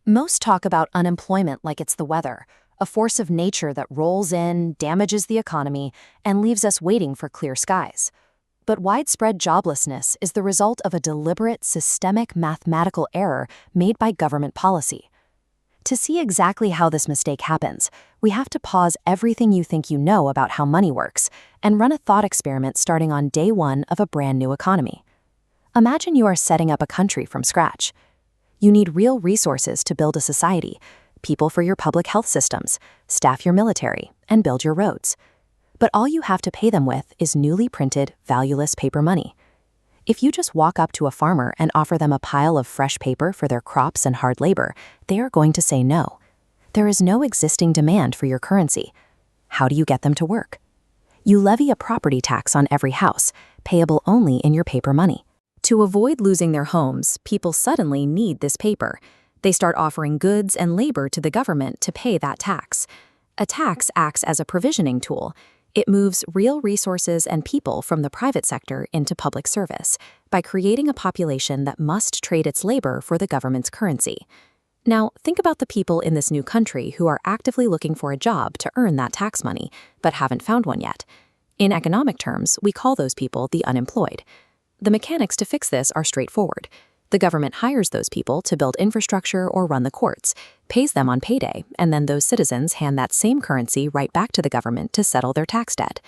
Most talk about unemployment like it's the weather, a force of nature that rolls in, damages the economy, and leaves us waiting for clear skies. But widespread joblessness is the result of a deliberate, systemic mathematical error made by government policy. To see exactly how this mistake happens, we have to pause everything you think you know about how money works and run a thought experiment starting on day one of a brand new economy. Imagine you are setting up a country from scratch. You need real resources to build a society, people for your public health systems, staff your military, and build your roads. But all you have to pay them with is newly printed, valueless paper money. If you just walk up to a farmer and offer them a pile of fresh paper for their crops and hard labor, they are going to say no. There is no existing demand for your currency. How do you get them to work? You levy a property tax on every house, payable only in your paper money. To avoid losing their homes, people suddenly need this paper. They start offering goods and labor to the government to pay that tax. A tax acts as a provisioning tool. It moves real resources and people from the private sector into public service by creating a population that must trade its labor for the government's currency. Now, think about the people in this new country who are actively looking for a job to earn that tax money, but haven't found one yet. In economic terms, we call those people the unemployed. The mechanics to fix this are straightforward. The government hires those people to build infrastructure or run the courts, pays them on payday, and then those citizens hand that same currency right back to the government to settle their tax debt.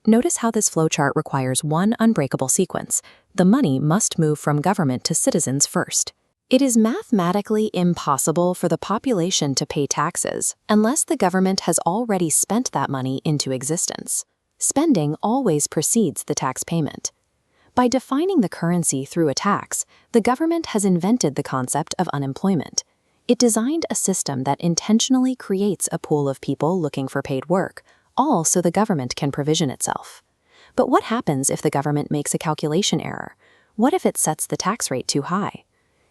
Notice how this flowchart requires one unbreakable sequence. The money must move from government to citizens first. It is mathematically impossible for the population to pay taxes unless the government has already spent that money into existence. Spending always precedes the tax payment. By defining the currency through a tax, the government has invented the concept of unemployment. It designed a system that intentionally creates a pool of people looking for paid work, all so the government can provision itself. But what happens if the government makes a calculation error? What if it sets the tax rate too high?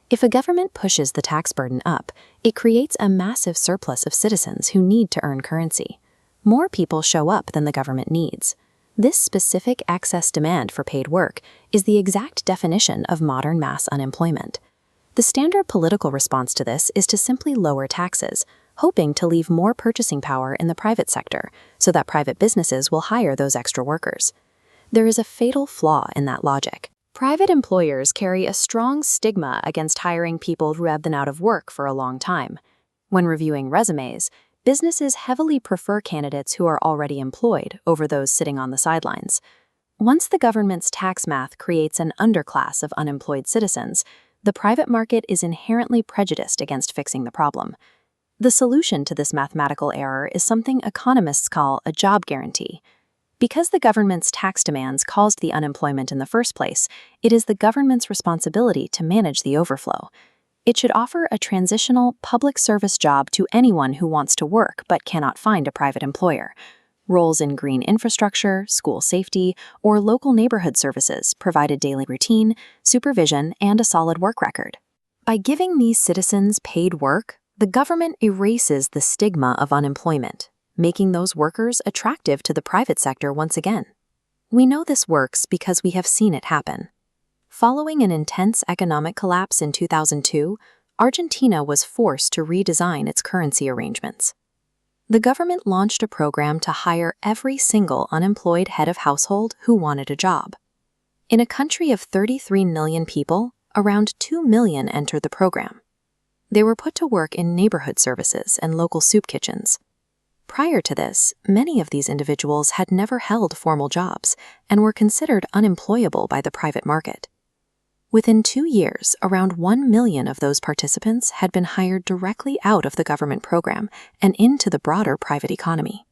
If a government pushes the tax burden up, it creates a massive surplus of citizens who need to earn currency. More people show up than the government needs. This specific excess demand for paid work is the exact definition of modern mass unemployment. The standard political response to this is to simply lower taxes, hoping to leave more purchasing power in the private sector so that private businesses will hire those extra workers. There is a fatal flaw in that logic. Private employers carry a strong stigma against hiring people who have been out of work for a long time. When reviewing resumes, businesses heavily prefer candidates who are already employed over those sitting on the sidelines. Once the government's tax math creates an underclass of unemployed citizens, the private market is inherently prejudiced against fixing the problem. The solution to this mathematical error is something economists call a job guarantee. Because the government's tax demands caused the unemployment in the first place, it is the government's responsibility to manage the overflow. It should offer a transitional public service job to anyone who wants to work but cannot find a private employer. Roles in green infrastructure, school safety, or local neighborhood services provide a daily routine, supervision, and a solid work record. By giving these citizens paid work, the government erases the stigma of unemployment, making those workers attractive to the private sector once again. We know this works because we have seen it happen. Following an intense economic collapse in 2002, Argentina was forced to redesign its currency arrangements. The government launched a program to hire every single unemployed head of household who wanted a job. In a country of 33 million people, around 2 million entered the program. They were put to work in neighborhood services and local soup kitchens. Prior to this, many of these individuals had never held formal jobs and were considered unemployable by the private market. Within 2 years, around 1 million of those participants had been hired directly out of the government program and into the broader private economy.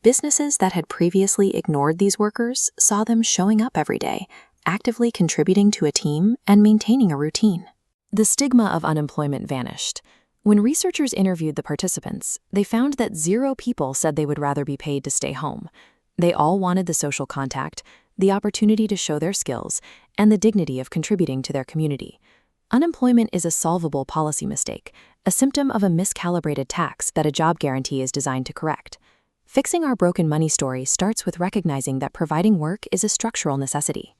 Businesses that had previously ignored these workers saw them showing up every day, actively contributing to a team and maintaining a routine. The stigma of unemployment vanished. When researchers interviewed the participants, they found that 0 people said they would rather be paid to stay home. They all wanted the social contact, the opportunity to show their skills, and the dignity of contributing to their community. Unemployment is a solvable policy mistake, a symptom of a miscalibrated tax that a job guarantee is designed to correct. Fixing our broken money story starts with recognizing that providing work is a structural necessity.